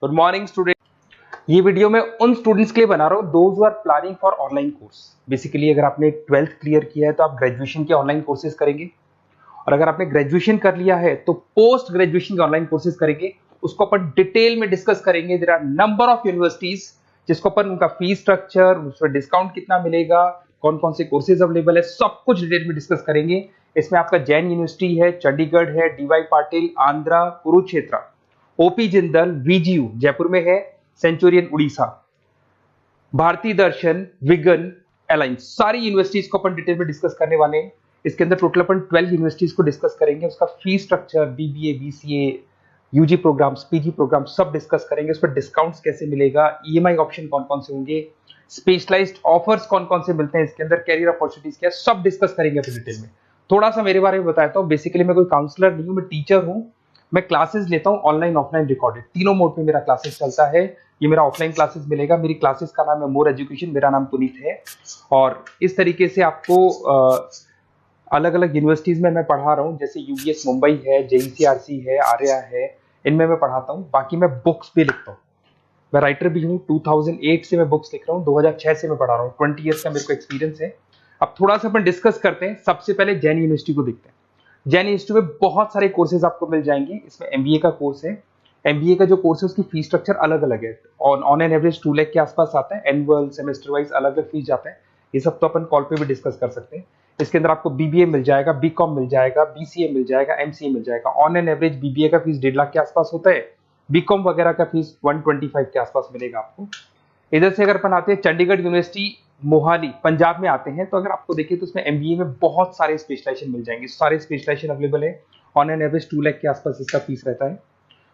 Good morning student. ये video मैं उन स्टूडेंट्स के लिए बना रहा हूँ those who are planning for online course. Basically अगर आपने 12th क्लियर किया है तो आप ग्रेजुएशन के ऑनलाइन कोर्सेज करेंगे, और अगर आपने ग्रेजुएशन कर लिया है तो पोस्ट ग्रेजुएशन के ऑनलाइन कोर्सेज करेंगे। उसको अपन डिटेल में डिस्कस करेंगे। There are number of universities जिसको अपन उनका फीस स्ट्रक्चर, उसमें डिस्काउंट कितना मिलेगा, कौन कौन से कोर्सेज अवेलेबल है, सब कुछ डिटेल में डिस्कस करेंगे। इसमें आपका जैन यूनिवर्सिटी है, चंडीगढ़ है, डीवाई पाटिल आंध्रा, कुरुक्षेत्र, ओपी जिंदल, वीजीयू जयपुर में है, सेंचुरियन उड़ीसा, भारतीय दर्शन, विगन, अलायंस, सारी यूनिवर्सिटीज को अपन डिटेल में डिस्कस करने वाले हैं। इसके अंदर टोटल अपन 12 यूनिवर्सिटीज को डिस्कस करेंगे। उसका fees structure, BBA, BCA, UG programs, PG program सब डिस्कस करेंगे। उस पर डिस्काउंट्स कैसे मिलेगा, ईएमआई ऑप्शन कौन कौन से होंगे, स्पेशलाइज्ड ऑफर्स कौन कौन से मिलते हैं, इसके अंदर कैरियर अपॉर्चुनिटीज क्या, सब डिस्कस करेंगे अपन डिटेल में। थोड़ा सा मेरे बारे में बताता हूँ। बेसिकली मैं कोई काउंसलर नहीं हूँ, मैं टीचर हूँ। मैं क्लासेस लेता हूँ ऑनलाइन ऑफलाइन रिकॉर्डेड, तीनों मोड में मेरा क्लासेस चलता है। ये मेरा ऑफलाइन क्लासेस मिलेगा। मेरी क्लासेस का नाम है मोर एजुकेशन, मेरा नाम पुनीत है। और इस तरीके से आपको अलग अलग यूनिवर्सिटीज में मैं पढ़ा रहा हूँ, जैसे यूबीएस मुंबई है, जेईसीआरसी है, आर्या है, इनमें मैं पढ़ाता हूँ। बाकी मैं बुक्स भी लिखता हूँ, मैं राइटर भी हूँ। 2008 से मैं बुक्स लिख रहा हूँ, 2006 से मैं पढ़ा रहा हूँ। 20 ईयर्स का मेरे को एक्सपीरियंस है। अब थोड़ा सा अपन डिस्कस करते हैं। सबसे पहले जैन यूनिवर्सिटी को देखते हैं। जैन यूनिवर्सिटी में बहुत सारे कोर्सेज आपको मिल जाएंगे। इसमें एमबीए का कोर्स है। एमबीए का जो कोर्स है उसकी फीस स्ट्रक्चर अलग अलग है। ऑन एन एवरेज 2 लाख के आसपास आता है। एनुअल, सेमेस्टर वाइज अलग अलग फीस जाता है। ये सब तो अपन कॉल पे भी डिस्कस कर सकते हैं। इसके अंदर आपको बीबीए मिल जाएगा, बीकॉम मिल जाएगा, बीसीए मिल जाएगा, एमसीए मिल जाएगा। ऑन एन एवरेज बीबीए का फीस 1.5 लाख के आसपास होता है। बीकॉम वगैरह का फीस 125 के आसपास मिलेगा आपको। इधर से अगर अपन आते हैं चंडीगढ़ यूनिवर्सिटी मोहाली पंजाब में आते हैं, तो अगर आपको देखिए तो उसमें एमबीए में बहुत सारे स्पेशलाइजेशन मिल जाएंगे। सारे स्पेशलाइजेशन अवेलेबल है। ऑन एन एवरेज 2 लाख के आसपास इसका फीस रहता है।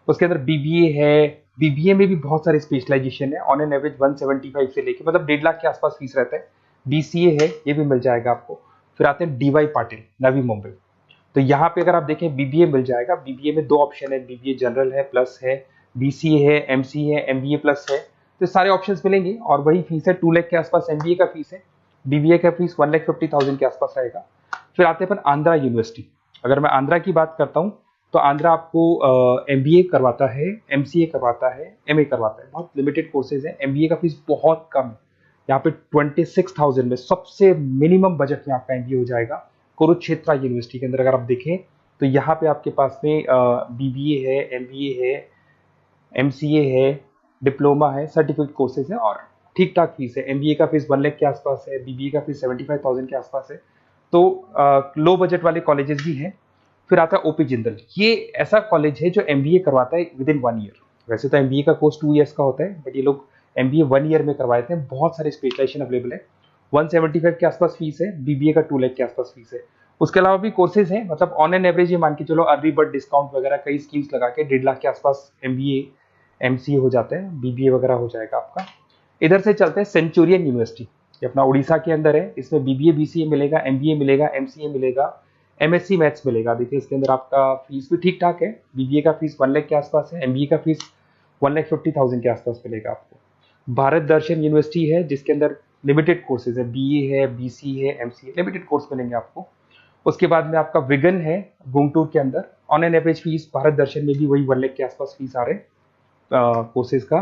उसके अंदर बीबीए है, बीबीए में भी बहुत सारे स्पेशलाइजेशन है। ऑन एन एवरेज 175 से लेके मतलब 1.5 लाख के आसपास फीस रहता है। बीसीए है, ये भी मिल जाएगा आपको। फिर आते हैं डीवाई पाटिल, नवी मुंबई। तो यहाँ पे अगर आप देखें बीबीए मिल जाएगा। बीबीए में 2 ऑप्शन है, बीबीए जनरल है, प्लस है, बीसीए है, एमसीए है, एमबीए प्लस है। तो सारे ऑप्शंस मिलेंगे और वही फीस है। 2 लाख के आसपास एमबीए का फीस है। बीबीए का फीस 1,50,000 के आसपास आएगा। फिर आते हैं अपन आंध्रा यूनिवर्सिटी। अगर मैं आंध्रा की बात करता हूँ तो आंध्रा आपको एमबीए करवाता है, एमसीए करवाता है, एमए करवाता है। बहुत लिमिटेड कोर्सेज है। एमबीए का फीस बहुत कम है। यहाँ पे 26,000 में सबसे मिनिमम बजट में आपका एमबीए हो जाएगा। कुरुक्षेत्र यूनिवर्सिटी के अंदर अगर आप देखें तो यहाँ पे आपके पास में बीबीए है, एमबीए है, एमसीए है, डिप्लोमा है, सर्टिफिकेट कोर्सेज है और ठीक ठाक फीस है। एमबीए का फीस 1 लाख के आसपास है, बीबीए का फीस 75,000 के आसपास है। तो लो बजट वाले कॉलेजेस भी हैं। फिर आता है ओपी जिंदल। ये ऐसा कॉलेज है जो एमबीए करवाता है विद इन 1 ईयर। वैसे तो एमबीए का कोर्स 2 ईयर्स का होता है, बट ये लोग एमबीए 1 ईयर में करवाते हैं। बहुत सारे स्पेशलाइजेशन अवेलेबल है। 175 के आसपास फीस है। बीबीए का 2 लाख के आसपास फीस है। उसके अलावा भी कोर्सेज हैं, मतलब ऑन एन एवरेज ये मान के चलो अर्ली बर्ड डिस्काउंट वगैरह कई स्कीम्स लगा के 1.5 लाख के आसपास एमबीए, एमसीए हो जाता है, बीबीए वगैरह हो जाएगा आपका। इधर से चलते हैं सेंचुरियन यूनिवर्सिटी, ये अपना उड़ीसा के अंदर है। इसमें बीबीए, बीसीए मिलेगा, एमबीए मिलेगा, एमसीए मिलेगा, एमएससी मैथ्स मिलेगा। देखिए इसके अंदर आपका फीस भी ठीक ठाक है। बीबीए का फीस 1 लाख के आसपास है, एमबीए का फीस 1,50,000 के आसपास मिलेगा आपको। भारत दर्शन यूनिवर्सिटी है जिसके अंदर लिमिटेड कोर्सेज है, बीए है, बीसी है, एमसीए, लिमिटेड कोर्स मिलेंगे आपको। उसके बाद में आपका विगन है गुंटूर के अंदर। On an average fees Bharat Darshan में भी वही 1 लाख के आसपास फीस आ रहे हैं कोर्सेज का।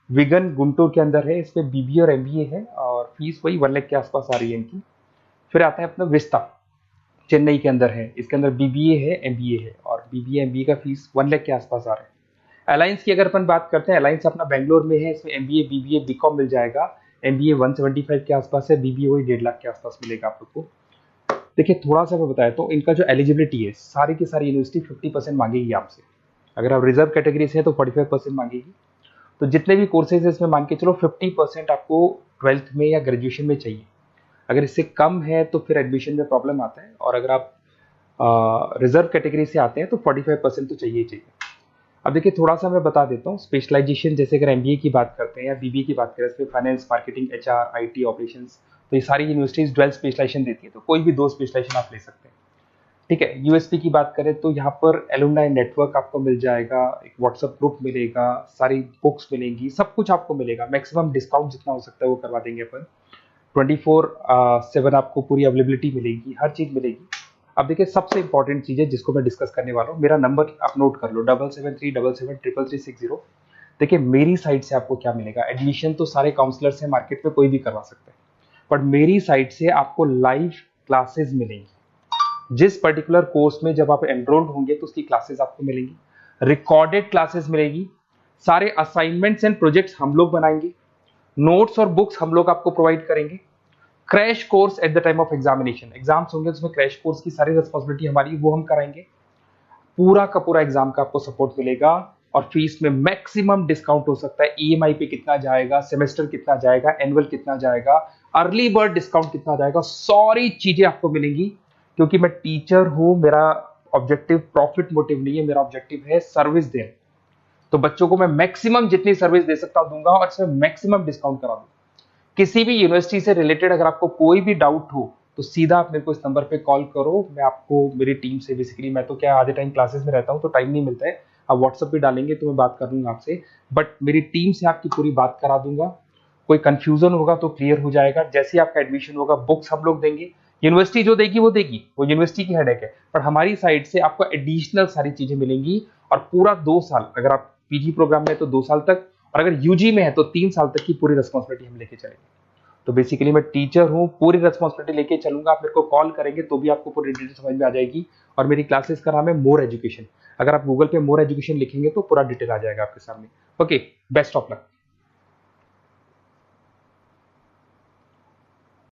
विगन गुंटूर के अंदर है, इसमें बीबीए और एमबीए है और फीस वही 1 लाख के आसपास आ रही है इनकी। फिर आता है अपना विस्ता, चेन्नई के अंदर है। इसके अंदर बीबीए है, एमबीए है और बीबीए एमबीए का फीस 1 लाख के आसपास आ रहा है। अलायंस की अगर अपन बात करते हैं, अलायंस अपना बेंगलोर में है। इसमें एमबीए, बीबीए, बीकॉम मिल जाएगा। एमबीए 175 के आसपास है, बीबीए वही 1.5 लाख के आसपास मिलेगा आप लोग को। देखिए थोड़ा सा मैं बताया तो इनका जो एलिजिबिलिटी है, सारी की सारी यूनिवर्सिटी 50% मांगेगी आपसे। अगर आप रिजर्व कैटेगरी से है तो 45% मांगेगी। तो जितने भी कोर्सेज है इसमें मान के चलो 50% आपको 12th में या ग्रेजुएशन में चाहिए। अगर इससे कम है तो फिर एडमिशन में प्रॉब्लम आता है, और अगर आप रिजर्व कैटेगरी से आते हैं तो 45% तो चाहिए ही चाहिए। अब देखिए थोड़ा सा मैं बता देता हूँ स्पेशलाइजेशन। जैसे अगर एमबीए की बात करते हैं या बीबीए की बात करें, इसमें finance, marketing, HR, IT, operations, तो ये सारी यूनिवर्सिटीज 12 स्पेशलाइजेशन देती है। तो कोई भी 2 स्पेशलाइजेशन आप ले सकते हैं, ठीक है। यूएसपी की बात करें तो यहाँ पर एलुमनाई नेटवर्क आपको मिल जाएगा, एक व्हाट्सएप ग्रुप मिलेगा, सारी बुक्स मिलेंगी, सब कुछ आपको मिलेगा। मैक्सिमम डिस्काउंट जितना हो सकता है वो करवा देंगे अपन। 24/7 आपको पूरी अवेलेबिलिटी मिलेगी, हर चीज मिलेगी। अब देखिए सबसे इंपॉर्टेंट चीज है जिसको मैं डिस्कस करने वाला हूँ। मेरा नंबर आप नोट कर लो, 7737773360। देखिए मेरी साइड से आपको क्या मिलेगा, एडमिशन तो सारे काउंसलर्स हैं मार्केट में, कोई भी करवा सकता है, बट मेरी साइड से आपको लाइव क्लासेस मिलेंगी। जिस पर्टिकुलर कोर्स में जब आप एनरोल्ड होंगे तो उसकी क्लासेस आपको मिलेंगी, रिकॉर्डेड क्लासेस मिलेगी, सारे असाइनमेंट्स एंड प्रोजेक्ट्स हम लोग बनाएंगे, नोट्स और बुक्स हम लोग आपको प्रोवाइड करेंगे, crash course at the time of examination, exams होंगे उसमें क्रैश कोर्स की सारी रिस्पॉन्सिबिलिटी हमारी, वो हम कराएंगे। पूरा का पूरा एग्जाम का आपको सपोर्ट मिलेगा और फीस में मैक्सिमम डिस्काउंट हो सकता है। ईएमआई पे कितना जाएगा, सेमेस्टर कितना जाएगा, एनुअल कितना जाएगा, अर्ली बर्ड डिस्काउंट कितना जाएगा, सारी चीजें आपको मिलेंगी। क्योंकि मैं टीचर हूं, मेरा ऑब्जेक्टिव प्रॉफिट मोटिव नहीं है, मेरा ऑब्जेक्टिव है सर्विस देना। तो बच्चों को मैं मैक्सिमम जितनी सर्विस दे सकता दूंगा और इसमें मैक्सिमम डिस्काउंट करा दूंगा। किसी भी यूनिवर्सिटी से रिलेटेड अगर आपको कोई भी डाउट हो तो सीधा आप मेरे को इस नंबर पे कॉल करो, मैं आपको मेरी टीम से, बेसिकली मैं तो क्या आधे टाइम क्लासेस में रहता हूँ तो टाइम नहीं मिलता है, आप व्हाट्सएप पे डालेंगे तो मैं बात कर लूंगा आपसे, बट मेरी टीम से आपकी पूरी बात करा दूंगा। कोई कंफ्यूजन होगा तो क्लियर हो जाएगा। जैसे ही आपका एडमिशन होगा बुक्स हम लोग देंगे, यूनिवर्सिटी जो देगी वो देगी, वो यूनिवर्सिटी की हेडेक है, पर हमारी साइड से आपको एडिशनल सारी चीजें मिलेंगी। और पूरा 2 साल, अगर आप पीजी प्रोग्राम में तो 2 साल तक, और अगर यूजी में है तो 3 साल तक की पूरी रिस्पॉन्सिबिलिटी हम लेके चलेंगे। तो बेसिकली मैं टीचर हूँ, पूरी रिस्पॉन्सिबिलिटी लेके चलूंगा। आप मेरे को कॉल करेंगे तो भी आपको पूरी डिटेल समझ में आ जाएगी। और मेरी क्लासेस का नाम है मोर एजुकेशन, अगर आप गूगल पे मोर एजुकेशन लिखेंगे तो पूरा डिटेल आ जाएगा आपके सामने। Okay, best of luck.